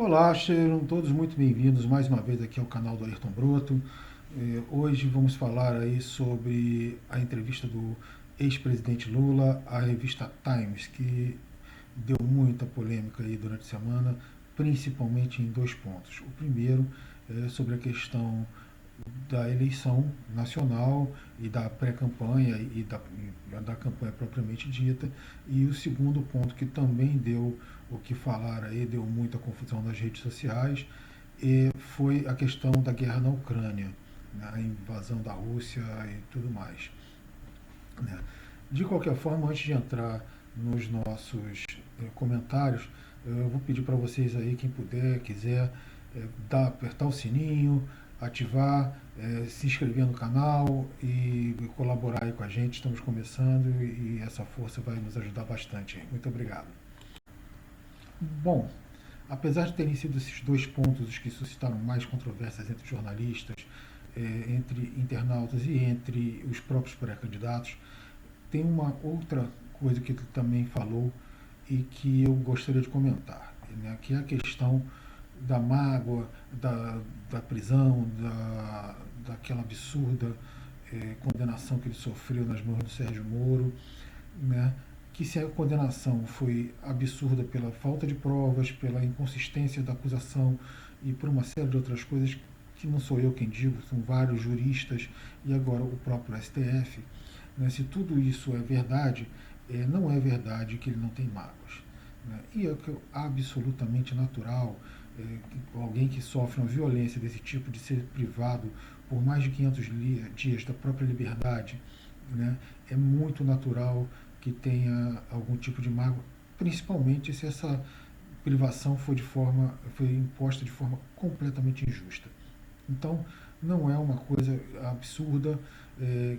Olá, sejam todos muito bem-vindos mais uma vez aqui ao canal do Ayrton Broto. Hoje vamos falar aí sobre a entrevista do ex-presidente Lula à revista Times, que deu muita polêmica aí durante a semana, principalmente em dois pontos. O primeiro é sobre a questão da eleição nacional e da pré-campanha e da campanha propriamente dita. E o segundo ponto, que também deu o que falar aí, deu muita confusão nas redes sociais, foi a questão da guerra na Ucrânia, né, a invasão da Rússia e tudo mais, né. De qualquer forma, antes de entrar nos nossos comentários, eu vou pedir para vocês aí, quem puder, quiser, apertar o sininho, ativar, se inscrever no canal e colaborar aí com a gente. Estamos começando e essa força vai nos ajudar bastante. Muito obrigado. Bom, apesar de terem sido esses dois pontos os que suscitaram mais controvérsias entre jornalistas, entre internautas e entre os próprios pré-candidatos, tem uma outra coisa que ele também falou e que eu gostaria de comentar, né, que é a questão da mágoa, da prisão, daquela absurda condenação que ele sofreu nas mãos do Sérgio Moro, né, que se a condenação foi absurda pela falta de provas, pela inconsistência da acusação e por uma série de outras coisas que não sou eu quem digo, são vários juristas e agora o próprio STF, né, se tudo isso é verdade, não é verdade que ele não tem mágoas, né, e é absolutamente natural alguém que sofre uma violência desse tipo de ser privado por mais de 500 dias da própria liberdade, né, é muito natural que tenha algum tipo de mágoa, principalmente se essa privação foi imposta de forma completamente injusta. Então, não é uma coisa absurda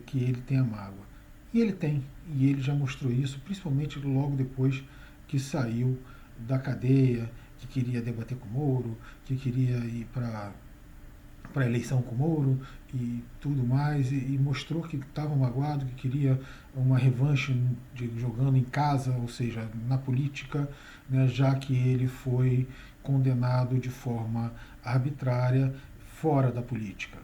que ele tenha mágoa. E ele tem, e ele já mostrou isso, principalmente logo depois que saiu da cadeia, que queria debater com o Moro, que queria ir para a eleição com o Moro e tudo mais, e mostrou que estava magoado, que queria uma revanche jogando em casa, ou seja, na política, né, já que ele foi condenado de forma arbitrária fora da política,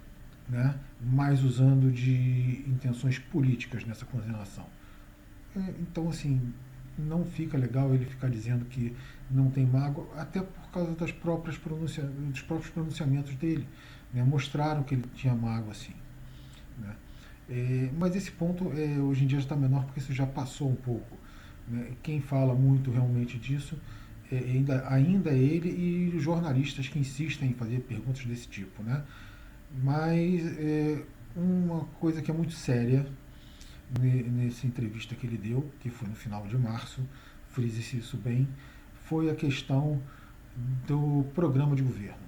né, mas usando de intenções políticas nessa condenação. Então, assim, não fica legal ele ficar dizendo que não tem mágoa, até por causa dos próprios pronunciamentos dele, né? Mostraram que ele tinha mágoa, assim, né? Mas esse ponto hoje em dia já está menor, porque isso já passou um pouco, né? Quem fala muito realmente disso ainda é ele e os jornalistas que insistem em fazer perguntas desse tipo, né? Mas uma coisa que é muito séria nessa entrevista que ele deu, que foi no final de março, frise-se isso bem, foi a questão do programa de governo,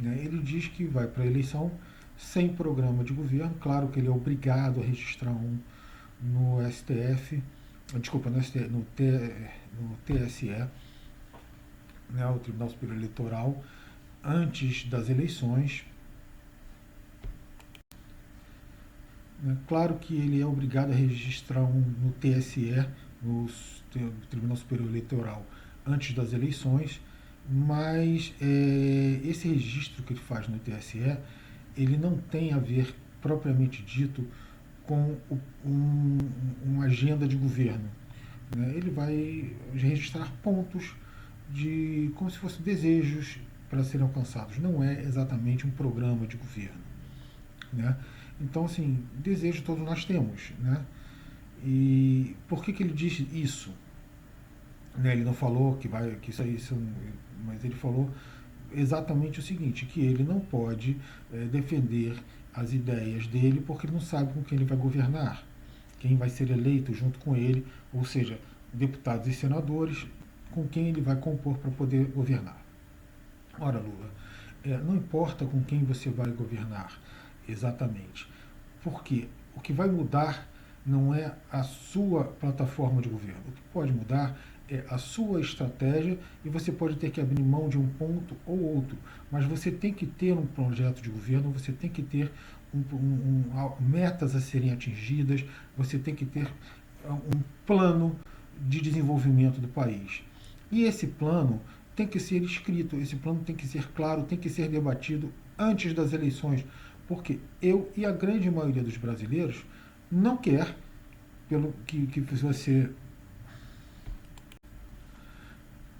né? Ele diz que vai para a eleição sem programa de governo, claro que ele é obrigado a registrar um no STF, desculpa, no TSE, né, o Tribunal Superior Eleitoral, antes das eleições. Claro que ele é obrigado a registrar um no TSE, no Tribunal Superior Eleitoral, antes das eleições, mas esse registro que ele faz no TSE, ele não tem a ver, propriamente dito, com uma agenda de governo, né? Ele vai registrar pontos como se fossem desejos para serem alcançados. Não é exatamente um programa de governo, né? Então, assim, desejo todos nós temos, né? E por que ele diz isso? Né, ele não falou que mas ele falou exatamente o seguinte, que ele não pode defender as ideias dele porque ele não sabe com quem ele vai governar, quem vai ser eleito junto com ele, ou seja, deputados e senadores, com quem ele vai compor para poder governar. Ora, Lula, não importa com quem você vai governar exatamente, porque o que vai mudar não é a sua plataforma de governo. O que pode mudar é a sua estratégia e você pode ter que abrir mão de um ponto ou outro, mas você tem que ter um projeto de governo, você tem que ter metas a serem atingidas, você tem que ter um plano de desenvolvimento do país. E esse plano tem que ser escrito, esse plano tem que ser claro, tem que ser debatido antes das eleições, porque eu e a grande maioria dos brasileiros não quer, pelo que você,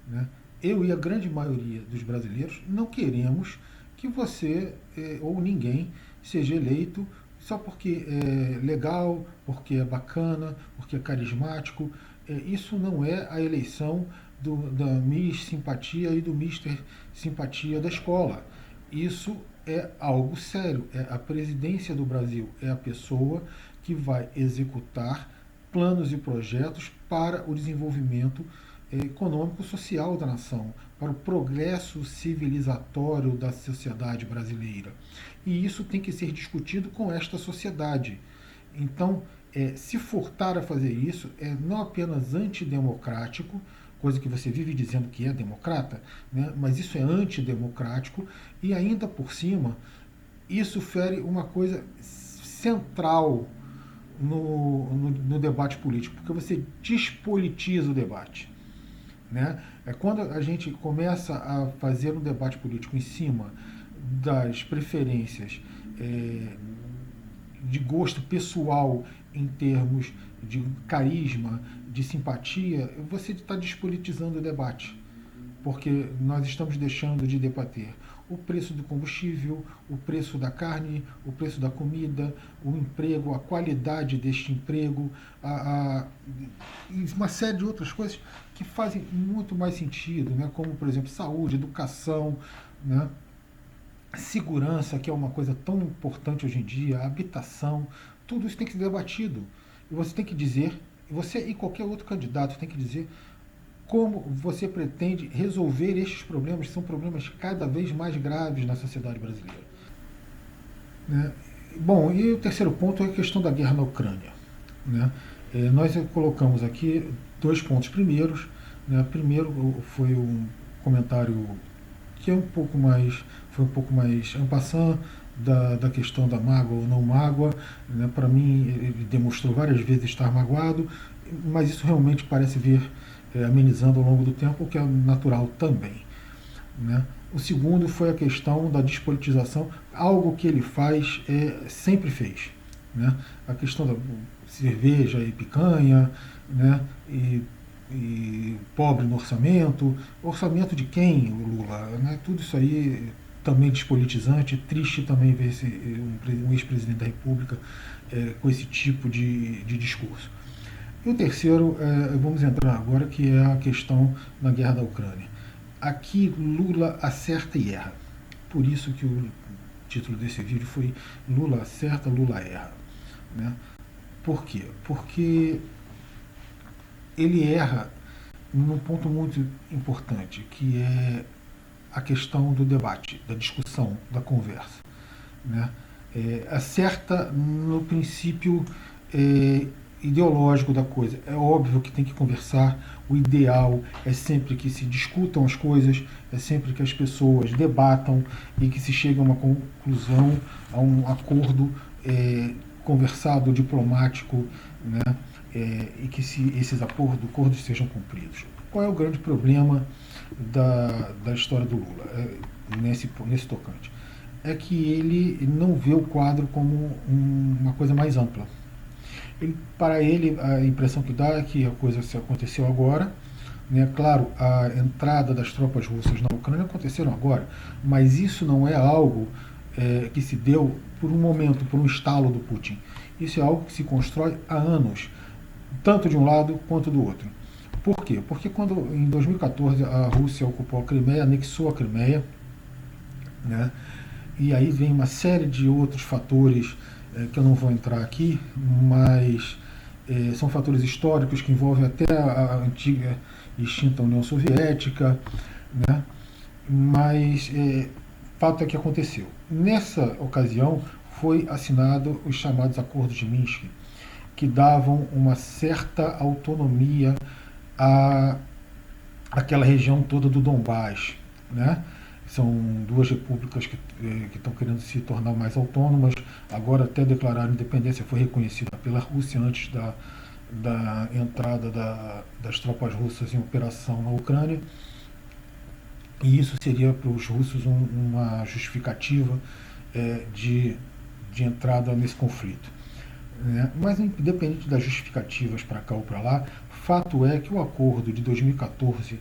né? Eu e a grande maioria dos brasileiros não queremos que você ou ninguém seja eleito só porque é legal, porque é bacana, porque é carismático. Isso não é a eleição da Miss Simpatia e do Mister Simpatia da escola. Isso é algo sério. É a presidência do Brasil, é a pessoa que vai executar planos e projetos para o desenvolvimento econômico-social da nação, para o progresso civilizatório da sociedade brasileira. E isso tem que ser discutido com esta sociedade. Então, se furtar a fazer isso é não apenas antidemocrático, coisa que você vive dizendo que é democrata, né? Mas isso é antidemocrático e ainda por cima isso fere uma coisa central no debate político, porque você despolitiza o debate. Né? É quando a gente começa a fazer um debate político em cima das preferências de gosto pessoal em termos de carisma, de simpatia, você está despolitizando o debate, porque nós estamos deixando de debater o preço do combustível, o preço da carne, o preço da comida, o emprego, a qualidade deste emprego, e uma série de outras coisas que fazem muito mais sentido, né? Como, por exemplo, saúde, educação, né? Segurança, que é uma coisa tão importante hoje em dia, habitação, tudo isso tem que ser debatido. E você tem que dizer, você e qualquer outro candidato tem que dizer como você pretende resolver estes problemas, que são problemas cada vez mais graves na sociedade brasileira. Né? Bom, e o terceiro ponto é a questão da guerra na Ucrânia. Né? Nós colocamos aqui dois pontos primeiros. Né? Primeiro foi um comentário que é foi um pouco mais en passant da questão da mágoa ou não mágoa. Né? Para mim, ele demonstrou várias vezes estar magoado, mas isso realmente parece vir amenizando ao longo do tempo, o que é natural também. Né? O segundo foi a questão da despolitização, algo que ele sempre fez. Né? A questão da cerveja e picanha, né? E pobre no orçamento. Orçamento de quem, o Lula? Né? Tudo isso aí também despolitizante. Triste também ver um ex-presidente da República com esse tipo de discurso. E o terceiro, vamos entrar agora, que é a questão da guerra da Ucrânia. Aqui Lula acerta e erra. Por isso que o título desse vídeo foi Lula acerta, Lula erra. Né? Por quê? Porque ele erra num ponto muito importante, que é a questão do debate, da discussão, da conversa. Né? Acerta no princípio ideológico da coisa. É óbvio que tem que conversar, o ideal é sempre que se discutam as coisas, é sempre que as pessoas debatam e que se chegue a uma conclusão, a um acordo conversado, diplomático, né? E que esses acordos sejam cumpridos. Qual é o grande problema da história do Lula nesse tocante? É que ele não vê o quadro como uma coisa mais ampla. Para ele, a impressão que dá é que a coisa aconteceu agora. Né? Claro, a entrada das tropas russas na Ucrânia aconteceram agora, mas isso não é algo que se deu por um momento, por um estalo do Putin. Isso é algo que se constrói há anos, tanto de um lado quanto do outro. Por quê? Porque quando, em 2014, a Rússia ocupou a Crimeia, anexou a Crimeia, né? E aí vem uma série de outros fatores que eu não vou entrar aqui, mas são fatores históricos que envolvem até a antiga e extinta União Soviética, né? Mas fato é que aconteceu. Nessa ocasião foi assinado os chamados Acordos de Minsk, que davam uma certa autonomia àquela região toda do Donbás, né? São duas repúblicas que estão querendo se tornar mais autônomas. Agora até declararam independência, foi reconhecida pela Rússia antes da entrada das tropas russas em operação na Ucrânia. E isso seria para os russos uma justificativa de entrada nesse conflito. Né? Mas, independente das justificativas para cá ou para lá, fato é que o acordo de 2014,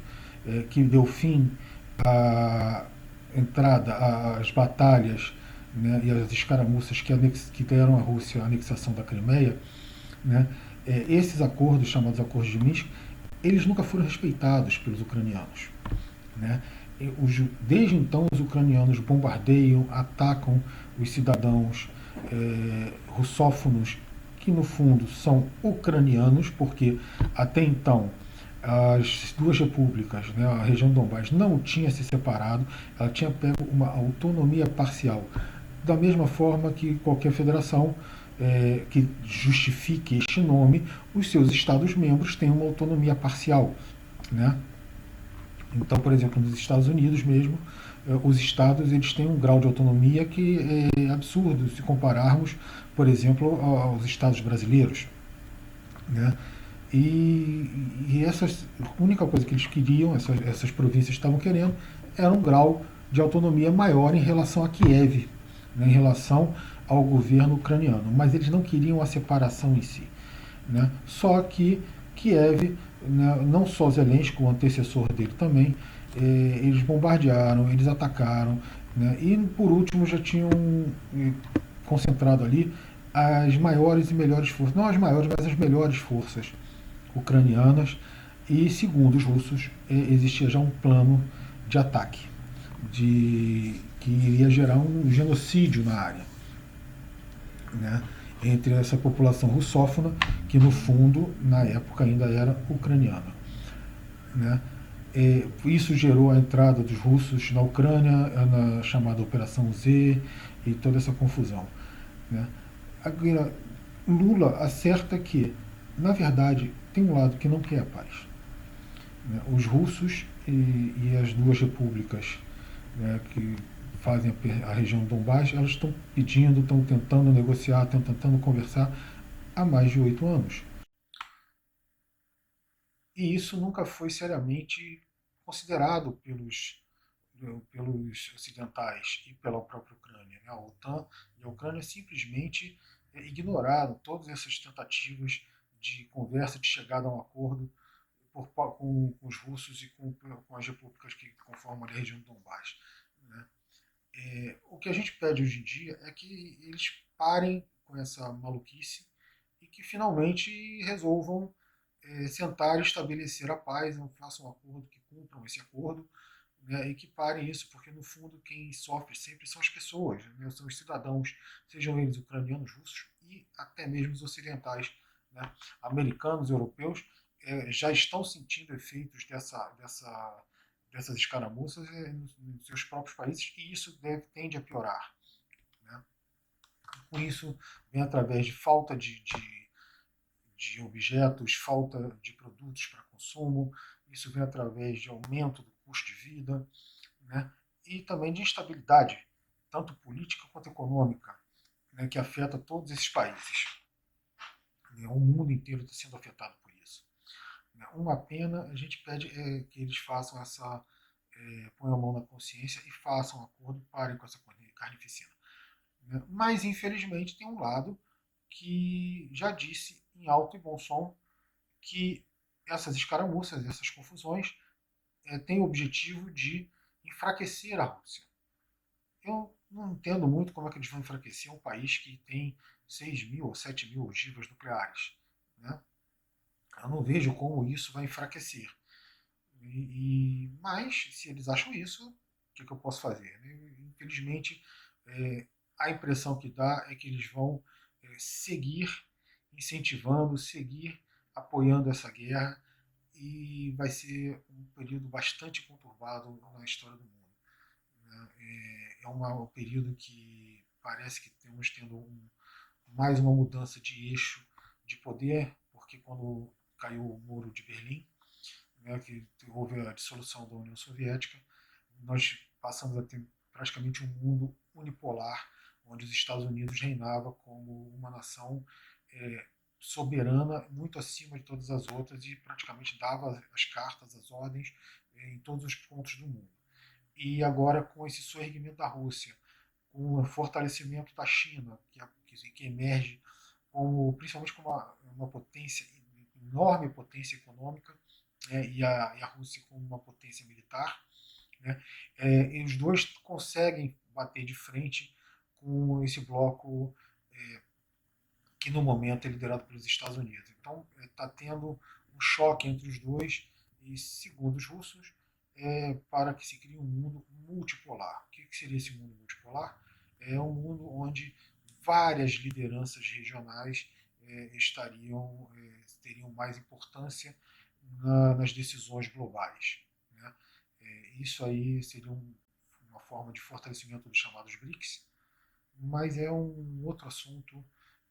que deu fim à entrada, às batalhas, né, e às escaramuças que deram à Rússia a anexação da Crimeia, né, esses acordos, chamados acordos de Minsk, eles nunca foram respeitados pelos ucranianos. Né? Desde então, os ucranianos bombardeiam, atacam os cidadãos russófonos, que no fundo são ucranianos, porque até então as duas repúblicas, né, a região do Donbás, não tinha se separado, ela tinha pego uma autonomia parcial. Da mesma forma que qualquer federação que justifique este nome, os seus Estados-membros têm uma autonomia parcial. Né? Então, por exemplo, nos Estados Unidos mesmo, os estados eles têm um grau de autonomia que é absurdo se compararmos, por exemplo, aos estados brasileiros. Né? E a única coisa que eles queriam, essas províncias estavam querendo, era um grau de autonomia maior em relação a Kiev, né, em relação ao governo ucraniano. Mas eles não queriam a separação em si. Né? Só que Kiev, né, não só Zelensky, o antecessor dele também, eles bombardearam, eles atacaram, né? E por último já tinham concentrado ali as maiores e melhores forças, não as maiores, mas as melhores forças ucranianas. E segundo os russos, existia já um plano de ataque, que iria gerar um genocídio na área, né, entre essa população russófona, que no fundo, na época, ainda era ucraniana. Né. Isso gerou a entrada dos russos na Ucrânia, na chamada Operação Z, e toda essa confusão. Né. Agora, Lula acerta que, na verdade, tem um lado que não quer a paz. Né. Os russos e as duas repúblicas, né, que fazem a região do Donbass, elas estão pedindo, estão tentando negociar, estão tentando conversar há mais de 8 anos. E isso nunca foi seriamente considerado pelos ocidentais e pela própria Ucrânia. Né? A OTAN e a Ucrânia simplesmente ignoraram todas essas tentativas de conversa, de chegada a um acordo com os russos e com as repúblicas que conformam a região do Donbass. Né? O que a gente pede hoje em dia é que eles parem com essa maluquice e que finalmente resolvam sentar e estabelecer a paz, não façam um acordo, que cumpram esse acordo, né, e que parem isso, porque no fundo quem sofre sempre são as pessoas, né, são os cidadãos, sejam eles ucranianos, russos e até mesmo os ocidentais, né, americanos, europeus, já estão sentindo efeitos dessas escaramuças nos seus próprios países e isso tende a piorar. Né? Com isso, vem através de falta de objetos, falta de produtos para consumo, isso vem através de aumento do custo de vida, né? E também de instabilidade, tanto política quanto econômica, né? Que afeta todos esses países. Né? O mundo inteiro está sendo afetado por isso. Né? Uma pena, a gente pede que eles façam ponham a mão na consciência e façam um acordo, parem com essa carnificina. Né? Mas, infelizmente, tem um lado que já disse em alto e bom som que essas escaramuças, essas confusões, têm o objetivo de enfraquecer a Rússia. Eu não entendo muito como é que eles vão enfraquecer um país que tem 6 mil ou 7 mil ogivas nucleares. Né? Eu não vejo como isso vai enfraquecer. Mas, se eles acham isso, o que eu posso fazer? Né? Infelizmente, é, a impressão que dá é que eles vão seguir incentivando, seguir apoiando essa guerra e vai ser um período bastante conturbado na história do mundo. Né? Um período que parece que estamos tendo mais uma mudança de eixo de poder, porque quando caiu o muro de Berlim, né, que houve a dissolução da União Soviética, nós passamos a ter praticamente um mundo unipolar, onde os Estados Unidos reinava como uma nação é, soberana, muito acima de todas as outras, e praticamente dava as cartas, as ordens em todos os pontos do mundo. e agora com esse surgimento da Rússia, com o fortalecimento da China, que emerge como, principalmente como uma potência, enorme potência econômica, né, e a Rússia como uma potência militar, né, e os dois conseguem bater de frente com esse bloco que no momento é liderado pelos Estados Unidos. Então está tendo um choque entre os dois e, segundo os russos, para que se crie um mundo multipolar. O que seria esse mundo multipolar? É um mundo onde várias lideranças regionais teriam mais importância nas decisões globais. Né? Isso aí seria uma forma de fortalecimento dos chamados BRICS, mas é um outro assunto,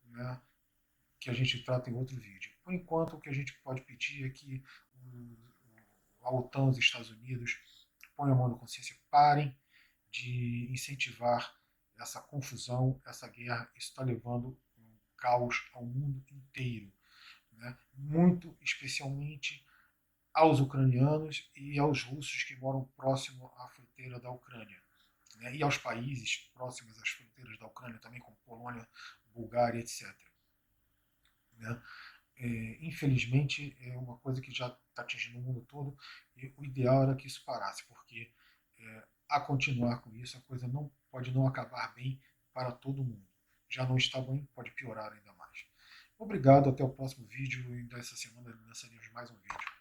né, que a gente trata em outro vídeo. Por enquanto, o que a gente pode pedir é que a OTAN, os Estados Unidos, ponham a mão na consciência, parem de incentivar essa confusão, essa guerra. Isso está levando um caos ao mundo inteiro, né? Muito especialmente aos ucranianos e aos russos que moram próximo à fronteira da Ucrânia, né? E aos países próximos às fronteiras da Ucrânia também, como Polônia, Bulgária, etc. Né? Infelizmente, é uma coisa que já está atingindo o mundo todo e o ideal era que isso parasse, porque a continuar com isso, a coisa não pode não acabar bem para todo mundo. Já não está bem, pode piorar ainda mais. Obrigado, até o próximo vídeo e dessa semana lançaremos mais um vídeo.